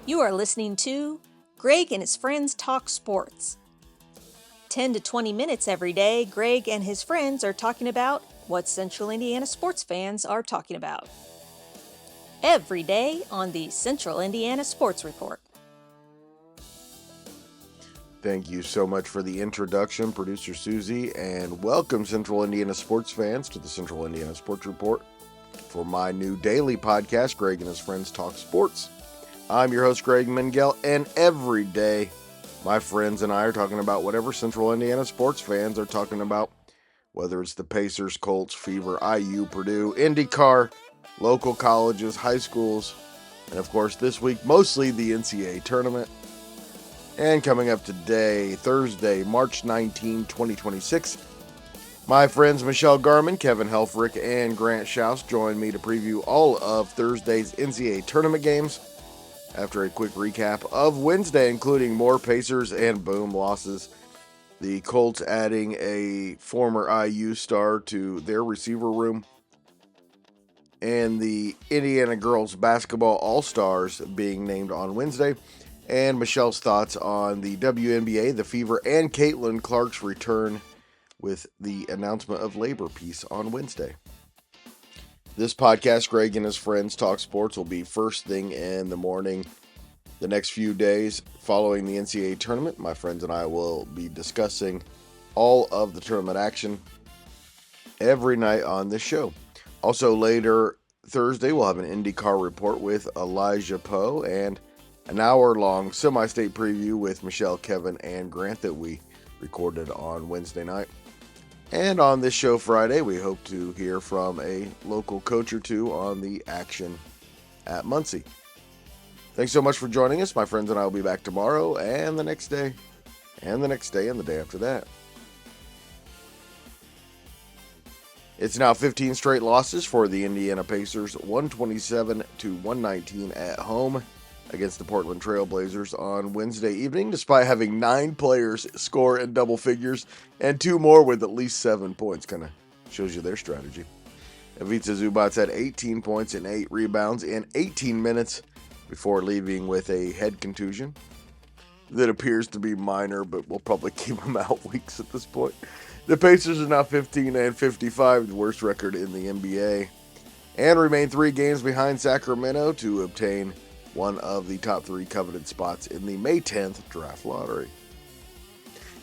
You are listening to Greg and his friends talk sports. 10 to 20 minutes every day, Greg and his friends are talking about what Central Indiana sports fans are talking about. Every day on the Central Indiana Sports Report. Thank you so much for the introduction, Producer Susie, and welcome Central Indiana sports fans to the Central Indiana Sports Report for my new daily podcast, Greg and his friends talk sports. I'm your host, Greg Mengel, and every day my friends and I are talking about whatever Central Indiana sports fans are talking about, whether it's the Pacers, Colts, Fever, IU, Purdue, IndyCar, local colleges, high schools, and of course this week mostly the NCAA Tournament. And coming up today, Thursday, March 19, 2026, my friends Michelle Garmon, Kevin Helfrich, and Grant Shouse join me to preview all of Thursday's NCAA Tournament games after a quick recap of Wednesday, including more Pacers and Boom losses. The Colts adding a former IU star to their receiver room, and the Indiana girls basketball All-Stars being named on Wednesday, and Michelle's thoughts on the WNBA, the Fever, and Caitlin Clark's return with the announcement of Labor Peace on Wednesday. This podcast, Greg and his friends talk sports, will be first thing in the morning. The next few days following the NCAA tournament, my friends and I will be discussing all of the tournament action every night on this show. Also later Thursday, we'll have an IndyCar report with Elijah Poe and an hour-long semi-state preview with Michelle, Kevin, and Grant that we recorded on Wednesday night. And on this show Friday, we hope to hear from a local coach or two on the action at Muncie. Thanks so much for joining us. My friends and I will be back tomorrow and the next day, and the next day, and the day after that. It's now 15 straight losses for the Indiana Pacers, 127-119 at home against the Portland Trail Blazers on Wednesday evening, despite having 9 players score in double figures and 2 more with at least 7 points. Kind of shows you their strategy. Ivica Zubac had 18 points and 8 rebounds in 18 minutes before leaving with a head contusion that appears to be minor, but we'll probably keep him out weeks at this point. The Pacers are now 15-55, the worst record in the NBA, and remain 3 games behind Sacramento to obtain one of the top 3 coveted spots in the May 10th draft lottery.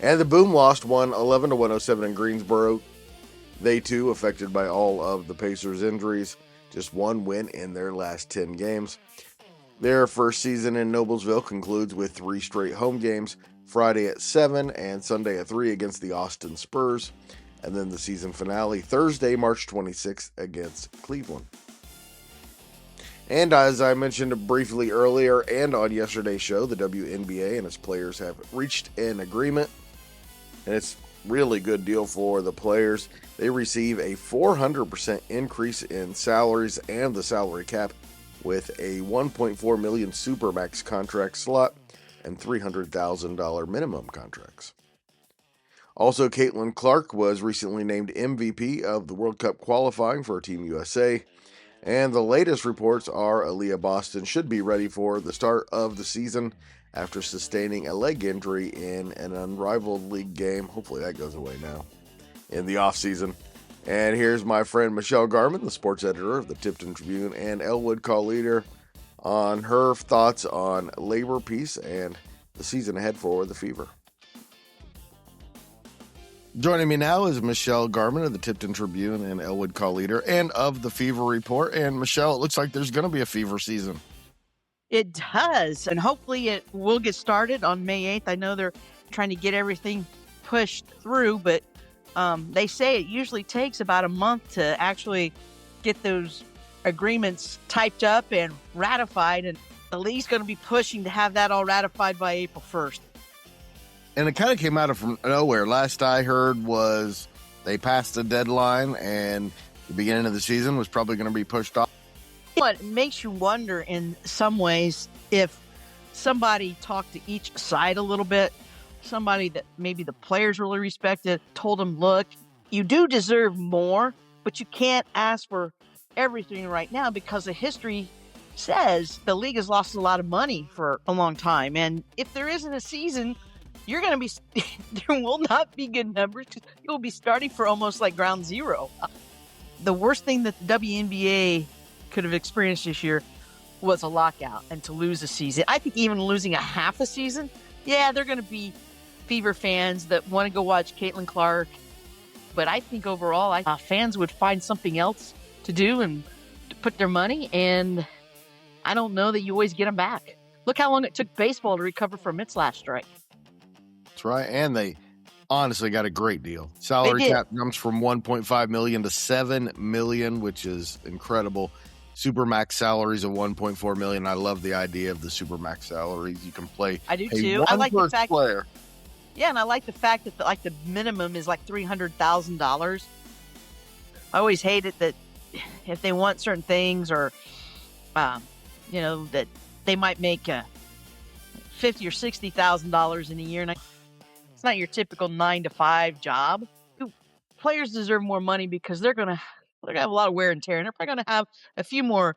And the Boom lost 111-107 in Greensboro. They too affected by all of the Pacers' injuries, just 1 win in their last 10 games. Their first season in Noblesville concludes with 3 straight home games, Friday at 7 and Sunday at 3 against the Austin Spurs, and then the season finale Thursday, March 26th against Cleveland. And as I mentioned briefly earlier and on yesterday's show, the WNBA and its players have reached an agreement, and it's a really good deal for the players. They receive a 400% increase in salaries and the salary cap with a $1.4 million Supermax contract slot and $300,000 minimum contracts. Also, Caitlin Clark was recently named MVP of the World Cup qualifying for Team USA. And the latest reports are Aaliyah Boston should be ready for the start of the season after sustaining a leg injury in an unrivaled league game. Hopefully that goes away now in the offseason. And here's my friend Michelle Garmon, the sports editor of the Tipton Tribune and Elwood Call Leader, on her thoughts on Labor Peace and the season ahead for the Fever. Joining me now is Michelle Garmon of the Tipton Tribune and Elwood Call Leader and of the Fever Report. And Michelle, it looks like there's going to be a Fever season. It does, and hopefully it will get started on May 8th. I know they're trying to get everything pushed through, but they say it usually takes about a month to actually get those agreements typed up and ratified, and the league's going to be pushing to have that all ratified by April 1st. And it kind of came out of from nowhere. Last I heard was they passed the deadline and the beginning of the season was probably going to be pushed off. It makes you wonder in some ways if somebody talked to each side a little bit, somebody that maybe the players really respected, told them, look, you do deserve more, but you can't ask for everything right now because of history. says the league has lost a lot of money for a long time. And if there isn't a season, you're going to be, there will not be good numbers. You'll be starting for almost like ground zero. The worst thing that the WNBA could have experienced this year was a lockout and to lose a season. I think even losing a half a season, yeah, they're going to be Fever fans that want to go watch Caitlin Clark. But I think overall, fans would find something else to do and to put their money. And I don't know that you always get them back. Look how long it took baseball to recover from its last strike. That's right. And they honestly got a great deal. Salary cap jumps from $1.5 million to $7 million, which is incredible. Supermax salaries of $1.4 million. I love the idea of the supermax salaries. You can play. I do too. I like the fact. Player. Yeah, and I like the fact that the minimum is like $300,000. I always hated that if they want certain things or, that they might make $50,000 or $60,000 in a year. And it's not your typical 9-to-5 job. Players deserve more money because they're gonna have a lot of wear and tear, and they're probably gonna have a few more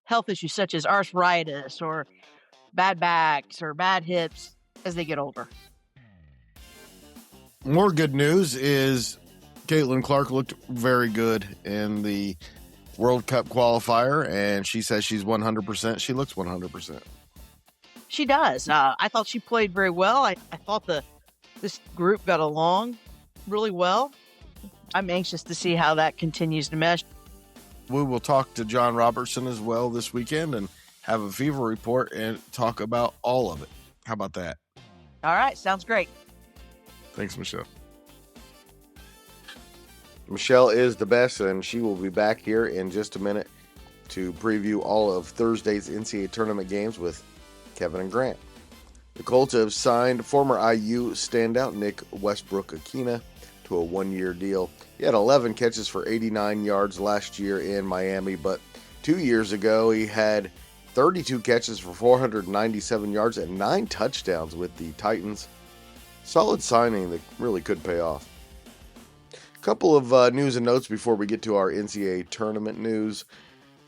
health issues such as arthritis or bad backs or bad hips as they get older. More good news is Caitlin Clark looked very good in the World Cup qualifier, and she says she's 100%. She looks 100%. She does. I thought she played very well. I thought this group got along really well. I'm anxious to see how that continues to mesh. We will talk to John Robertson as well this weekend and have a Fever report and talk about all of it. How about that? All right. Sounds great. Thanks, Michelle. Michelle is the best, and she will be back here in just a minute to preview all of Thursday's NCAA Tournament games with Kevin and Grant. The Colts have signed former IU standout Nick Westbrook-Ikine to a one-year deal. He had 11 catches for 89 yards last year in Miami, but 2 years ago he had 32 catches for 497 yards and 9 touchdowns with the Titans. Solid signing that really could pay off. A couple of news and notes before we get to our NCAA tournament news.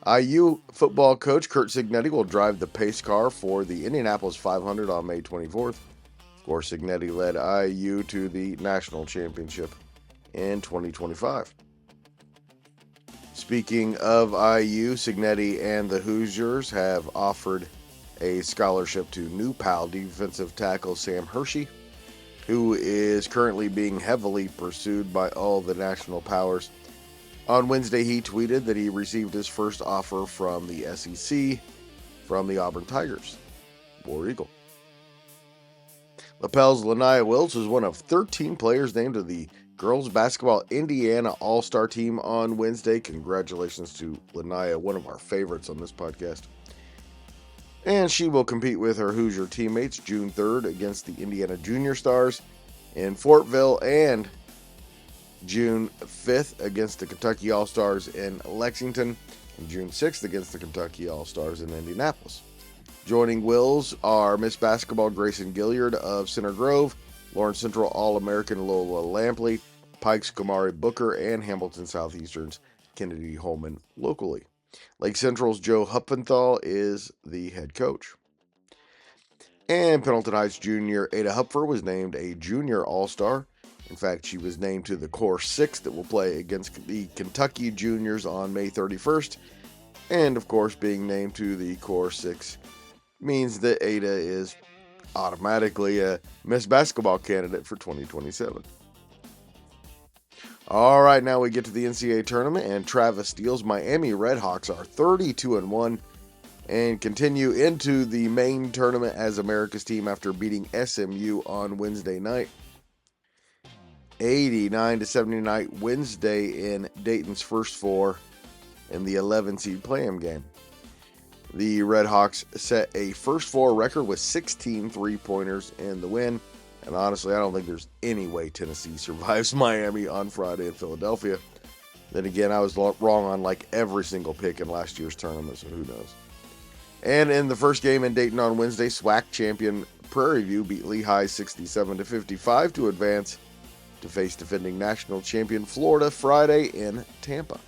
IU football coach Curt Cignetti will drive the pace car for the Indianapolis 500 on May 24th. Of course, Cignetti led IU to the national championship in 2025. Speaking of IU, Cignetti and the Hoosiers have offered a scholarship to New Pal defensive tackle Sam Hershey, who is currently being heavily pursued by all the national powers. On Wednesday, he tweeted that he received his first offer from the SEC from the Auburn Tigers. War Eagle. Lapel's Lania Wills was one of 13 players named to the girls basketball Indiana All-Star team on Wednesday. Congratulations to Lania, one of our favorites on this podcast. And she will compete with her Hoosier teammates June 3rd against the Indiana Junior Stars in Fortville and June 5th against the Kentucky All-Stars in Lexington and June 6th against the Kentucky All-Stars in Indianapolis. Joining Wills are Miss Basketball Grayson Gilliard of Center Grove, Lawrence Central All-American Lola Lampley, Pikes Kamari Booker, and Hamilton Southeastern's Kennedy Holman locally. Lake Central's Joe Huppenthal is the head coach. And Pendleton Heights junior Ada Hupfer was named a junior all-star. In fact, she was named to the Core 6 that will play against the Kentucky juniors on May 31st. And, of course, being named to the Core 6 means that Ada is automatically a Miss Basketball candidate for 2027. All right, now we get to the NCAA Tournament, and Travis Steele's Miami Redhawks are 32-1 and continue into the main tournament as America's team after beating SMU on Wednesday night. 89-79 Wednesday in Dayton's first four in the 11-seed play-in game. The Redhawks set a first four record with 16 three-pointers in the win. And honestly, I don't think there's any way Tennessee survives Miami on Friday in Philadelphia. Then again, I was wrong on like every single pick in last year's tournament, so who knows. And in the first game in Dayton on Wednesday, SWAC champion Prairie View beat Lehigh 67-55 to advance to face defending national champion Florida Friday in Tampa.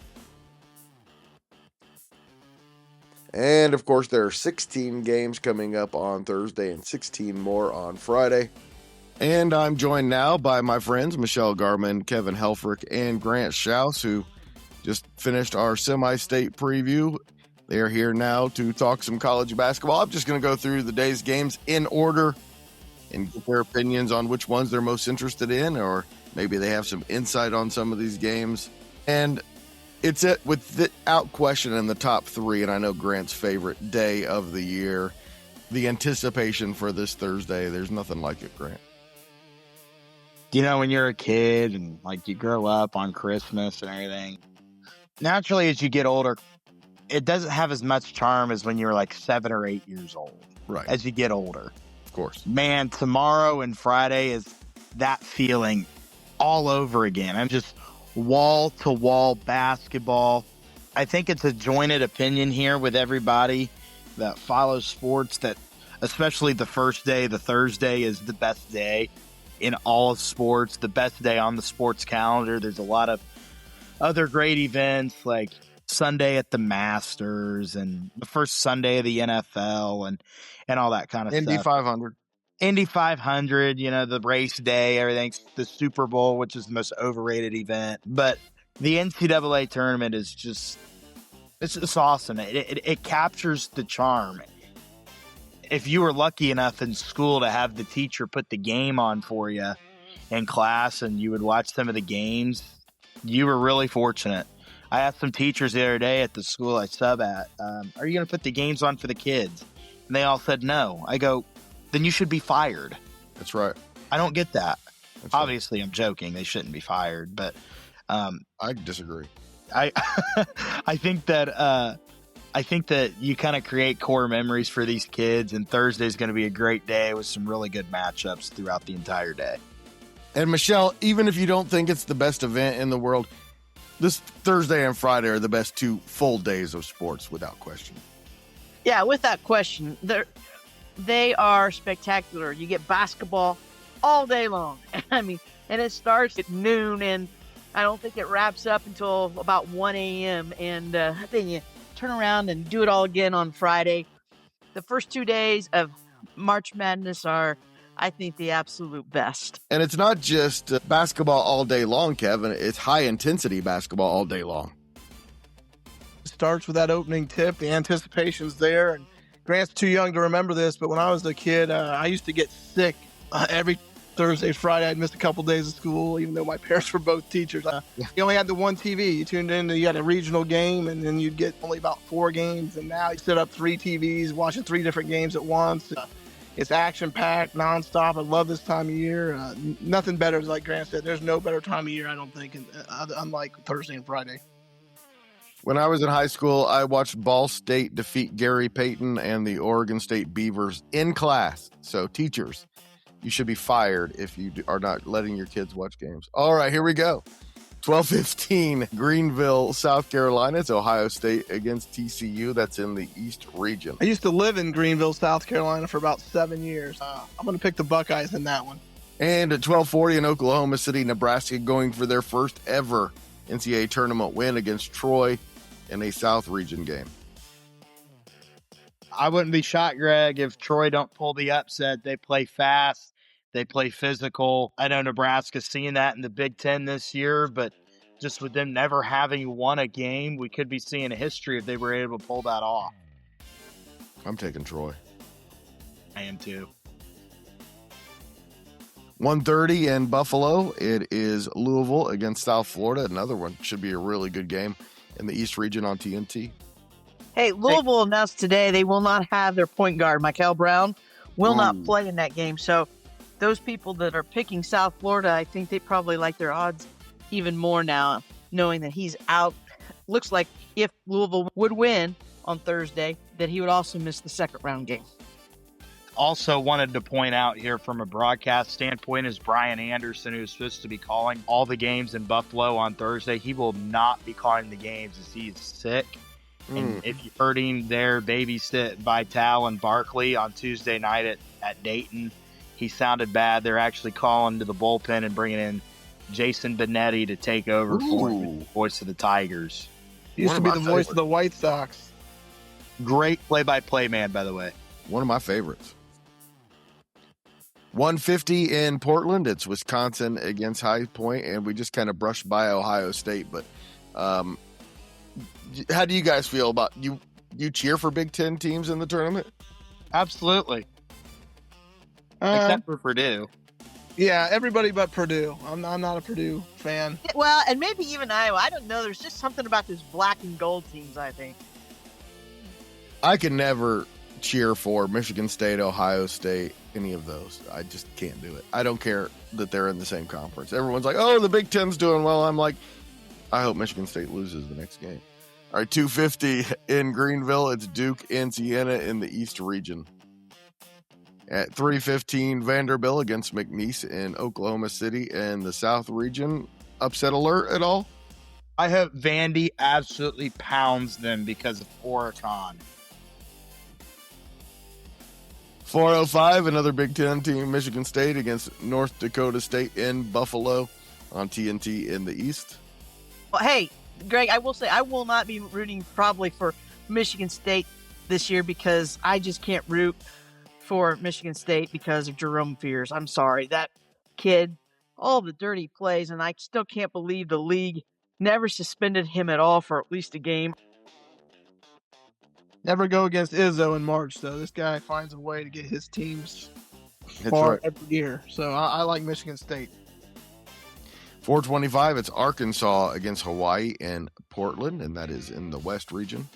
And of course, there are 16 games coming up on Thursday and 16 more on Friday. And I'm joined now by my friends Michelle Garmon, Kevin Helfrich, and Grant Shouse, who just finished our semi-state preview. They are here now to talk some college basketball. I'm just going to go through the day's games in order and get their opinions on which ones they're most interested in, or maybe they have some insight on some of these games. And it's without question in the top three, and I know Grant's favorite day of the year. The anticipation for this Thursday, there's nothing like it, Grant. You know, when you're a kid and like you grow up on Christmas and everything, naturally as you get older, it doesn't have as much charm as when you're like 7 or 8 years old. Right. As you get older. Of course. Man, tomorrow and Friday is that feeling all over again. I'm just wall-to-wall basketball. I think it's a jointed opinion here with everybody that follows sports that, especially the first day, the Thursday, is the best day in all of sports, the best day on the sports calendar. There's a lot of other great events like Sunday at the Masters and the first Sunday of the NFL and all that kind of Indy stuff. 500. Indy 500, you know, the race day, everything's the Super Bowl, which is the most overrated event. But the NCAA tournament is just, it's awesome. It captures the charm. If you were lucky enough in school to have the teacher put the game on for you in class and you would watch some of the games, you were really fortunate. I asked some teachers the other day at the school I sub at, are you going to put the games on for the kids? And they all said no. I go, then you should be fired. That's right. I don't get that. That's Obviously, right. I'm joking. They shouldn't be fired, but I disagree. I think that you kind of create core memories for these kids, and Thursday's going to be a great day with some really good matchups throughout the entire day. And Michelle, even if you don't think it's the best event in the world, this Thursday and Friday are the best 2 full days of sports without question. Yeah, without question. They are spectacular. You get basketball all day long. I mean, and it starts at noon, and I don't think it wraps up until about 1 a.m. And then you turn around and do it all again on Friday. The first 2 days of March Madness are, I think, the absolute best. And it's not just basketball all day long, Kevin. It's high-intensity basketball all day long. It starts with that opening tip. The anticipation's there, and Grant's too young to remember this, but when I was a kid, I used to get sick every Thursday, Friday. I'd miss a couple days of school, even though my parents were both teachers. You only had the one TV. You tuned in, you had a regional game, and then you'd get only about 4 games. And now you set up 3 TVs, watching 3 different games at once. It's action-packed, nonstop. I love this time of year. Nothing better, like Grant said. There's no better time of year, I don't think, unlike Thursday and Friday. When I was in high school, I watched Ball State defeat Gary Payton and the Oregon State Beavers in class. So, teachers, you should be fired if you are not letting your kids watch games. All right, here we go. 12:15, Greenville, South Carolina. It's Ohio State against TCU. That's in the East region. I used to live in Greenville, South Carolina for about 7 years. I'm going to pick the Buckeyes in that one. And at 12:40 in Oklahoma City, Nebraska, going for their first ever NCAA tournament win against Troy in a South region game. I wouldn't be shocked, Greg, if Troy don't pull the upset. They play fast. They play physical. I know Nebraska's seeing that in the Big Ten this year, but just with them never having won a game, we could be seeing a history if they were able to pull that off. I'm taking Troy. I am too. 1:30 in Buffalo. It is Louisville against South Florida. Another one. Should be a really good game in the East region on TNT. Hey, Louisville announced today they will not have their point guard, Michael Brown, will not play in that game. So those people that are picking South Florida, I think they probably like their odds even more now, knowing that he's out. Looks like if Louisville would win on Thursday, that he would also miss the second round game. Also wanted to point out here from a broadcast standpoint is Brian Anderson, who's supposed to be calling all the games in Buffalo on Thursday. He will not be calling the games as he's sick. And if you heard him there babysit Vital and Barkley on Tuesday night at Dayton, he sounded bad. They're actually calling to the bullpen and bringing in Jason Benetti to take over for him, the voice of the Tigers. He used to be the voice of the White Sox. Great play-by-play man, by the way. One of my favorites. 150 in Portland. It's Wisconsin against High Point, and we just kind of brushed by Ohio State. But how do you guys feel about you cheer for Big Ten teams in the tournament? Absolutely. Except for Purdue. Yeah, everybody but Purdue. I'm not a Purdue fan. Well, and maybe even Iowa. I don't know. There's just something about those black and gold teams, I think. I can never cheer for Michigan State, Ohio State, any of those. I just can't do it. I don't care that they're in the same conference. Everyone's like, oh, the Big Ten's doing well. I'm like, I hope Michigan State loses the next game. All right, 250 in Greenville. It's Duke and Siena in the East region. At 3:15, Vanderbilt against McNeese in Oklahoma City in the South region. Upset alert at all? I hope Vandy absolutely pounds them because of Oregon. 4:05, another Big Ten team, Michigan State against North Dakota State in Buffalo on TNT in the East. Well, hey, Greg, I will say I will not be rooting probably for Michigan State this year because I just can't root for Michigan State because of Jerome Fears. I'm sorry. That kid, all the dirty plays, and I still can't believe the league never suspended him at all for at least a game. Never go against Izzo in March, though. This guy finds a way to get his teams That's far right. every year. So I like Michigan State. 4:25, it's Arkansas against Hawaii in Portland, and that is in the West region.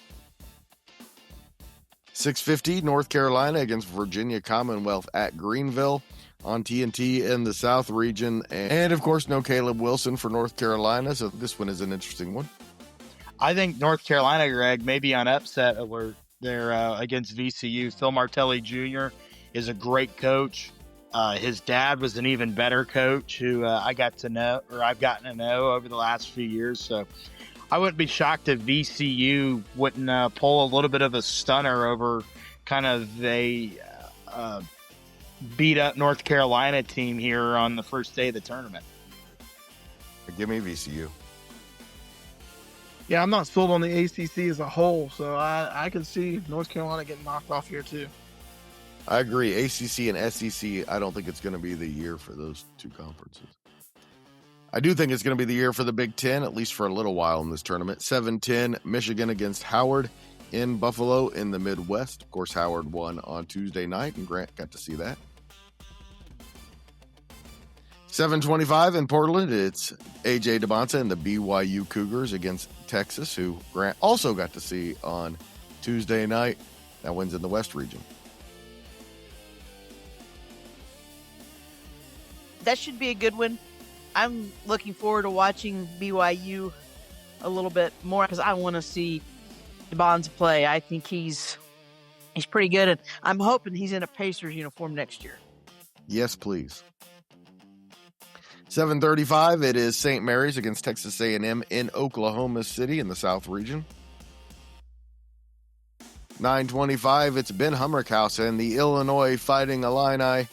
6:50, North Carolina against Virginia Commonwealth at Greenville on TNT in the South region. And, of course, no Caleb Wilson for North Carolina, so this one is an interesting one. I think North Carolina, Greg, may be on upset alert. They're against VCU. Phil Martelli Jr. is a great coach. His dad was an even better coach who I've gotten to know over the last few years. So I wouldn't be shocked if VCU wouldn't pull a little bit of a stunner over kind of the beat up North Carolina team here on the first day of the tournament. Give me VCU. Yeah, I'm not sold on the ACC as a whole, so I can see North Carolina getting knocked off here too. I agree. ACC and SEC, I don't think it's going to be the year for those two conferences. I do think it's going to be the year for the Big Ten, at least for a little while in this tournament. 7:10, Michigan against Howard in Buffalo in the Midwest. Of course, Howard won on Tuesday night, and Grant got to see that. 7:25 in Portland, it's A.J. DeBonta and the BYU Cougars against Texas, who Grant also got to see on Tuesday night. That wins in the West region. That should be a good one. I'm looking forward to watching BYU a little bit more because I want to see DeBonta play. I think he's pretty good, and I'm hoping he's in a Pacers uniform next year. Yes, please. 7:35, it is St. Mary's against Texas A&M in Oklahoma City in the South region. 9:25, it's Ben Humrickhouse and the Illinois Fighting Illini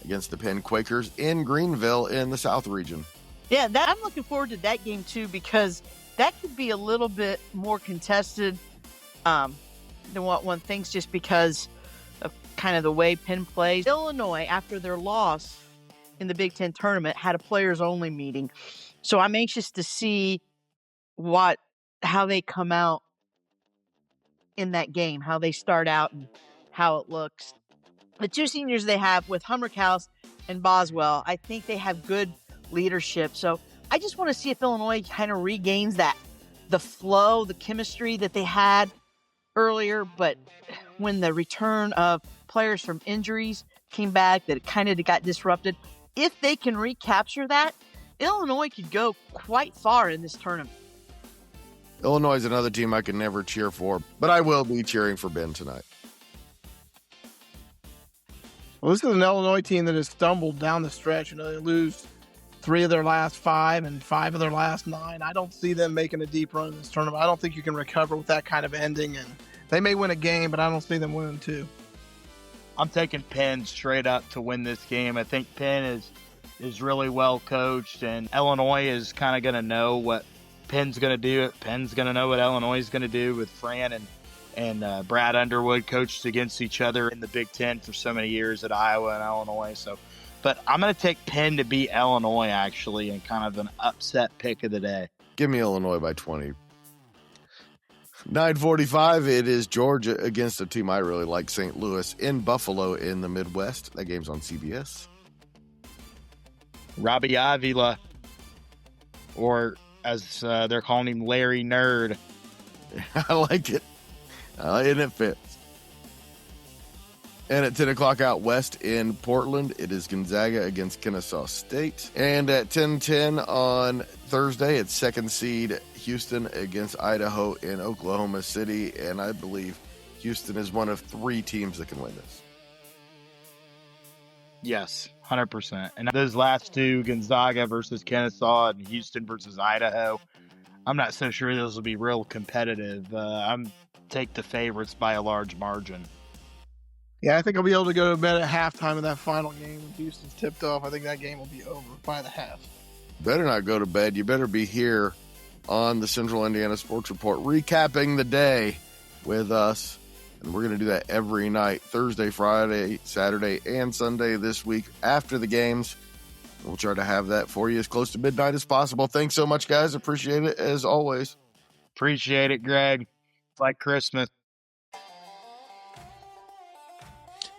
against the Penn Quakers in Greenville in the South region. Yeah, I'm looking forward to that game too because that could be a little bit more contested than what one thinks just because of kind of the way Penn plays. Illinois, after their loss in the Big Ten tournament, had a players-only meeting. So I'm anxious to see how they come out in that game, how they start out and how it looks. The two seniors they have with Humrickhouse and Boswell, I think they have good leadership. So I just want to see if Illinois kind of regains the flow, the chemistry that they had earlier. But when the return of players from injuries came back, that it kind of got disrupted. If they can recapture that, Illinois could go quite far in this tournament. Illinois is another team I can never cheer for, but I will be cheering for Ben tonight. Well, this is an Illinois team that has stumbled down the stretch. They lose 3 of their last 5 and 5 of their last 9. I don't see them making a deep run in this tournament. I don't think you can recover with that kind of ending. And they may win a game, but I don't see them winning 2. I'm taking Penn straight up to win this game. I think Penn is really well coached, and Illinois is kind of going to know what Penn's going to do. Penn's going to know what Illinois is going to do with Fran and Brad Underwood coached against each other in the Big Ten for so many years at Iowa and Illinois. So, but I'm going to take Penn to beat Illinois, actually, and kind of an upset pick of the day. Give me Illinois by 20. 9:45, it is Georgia against a team I really like, St. Louis, in Buffalo in the Midwest. That game's on CBS. Robbie Avila, or as they're calling him, Larry Nerd. I like it. And it fits. And at 10 o'clock out west in Portland, it is Gonzaga against Kennesaw State. And at 10:10 on Thursday, it's second seed Houston against Idaho in Oklahoma City. And I believe Houston is one of 3 teams that can win this. Yes, 100%. And those last two, Gonzaga versus Kennesaw and Houston versus Idaho, I'm not so sure those will be real competitive. I'm take the favorites by a large margin. Yeah, I think I'll be able to go to bed at halftime of that final game when Houston's tipped off. I think that game will be over by the half. Better not go to bed. You better be here on the Central Indiana Sports Report, recapping the day with us. And we're going to do that every night, Thursday, Friday, Saturday, and Sunday this week after the games. We'll try to have that for you as close to midnight as possible. Thanks so much, guys. Appreciate it, as always. Appreciate it, Greg. It's like Christmas.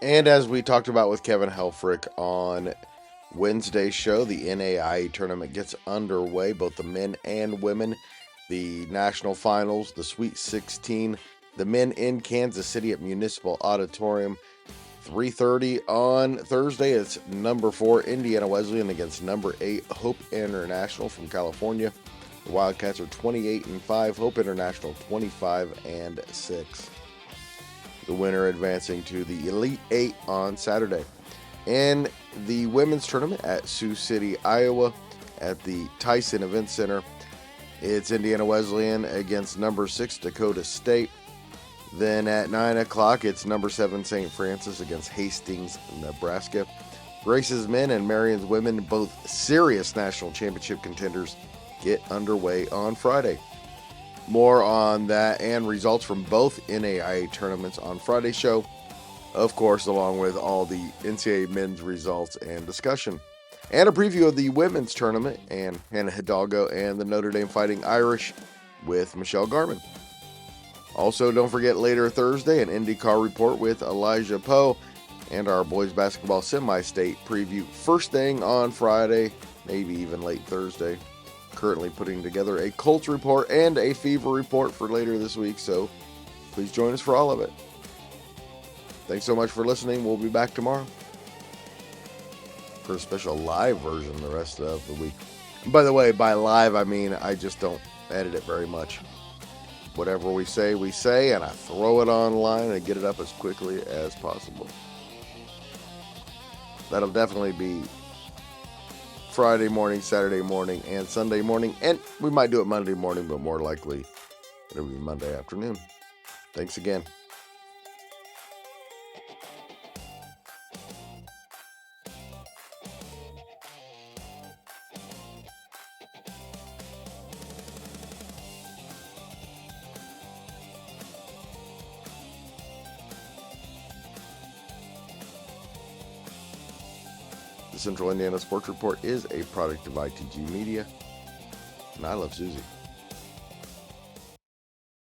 And as we talked about with Kevin Helfrich on Wednesday's show, the NAIA tournament gets underway, both the men and women. The national finals, the Sweet 16, the men in Kansas City at Municipal Auditorium. 3:30 on Thursday, it's number 4 Indiana Wesleyan against number 8 Hope International from California. The Wildcats are 28-5, Hope International 25-6. The winner advancing to the Elite 8 on Saturday. And the women's tournament at Sioux City, Iowa at the Tyson Event Center. It's Indiana Wesleyan against number 6 Dakota State. Then at 9 o'clock, it's number 7 St. Francis against Hastings, Nebraska. Grace's men and Marion's women, both serious national championship contenders, get underway on Friday. More on that and results from both NAIA tournaments on Friday's show. Of course, along with all the NCAA men's results and discussion. And a preview of the women's tournament and Hannah Hidalgo and the Notre Dame Fighting Irish with Michelle Garmon. Also, don't forget later Thursday, an IndyCar report with Elijah Poe and our boys basketball semi-state preview first thing on Friday, maybe even late Thursday. Currently putting together a Colts report and a Fever report for later this week, so please join us for all of it. Thanks so much for listening. We'll be back tomorrow for a special live version the rest of the week. And by the way, by live, I mean I just don't edit it very much. Whatever we say, and I throw it online and get it up as quickly as possible. That'll definitely be Friday morning, Saturday morning, and Sunday morning. And we might do it Monday morning, but more likely it'll be Monday afternoon. Thanks again. The Central Indiana Sports Report is a product of ITG Media, and I love Susie.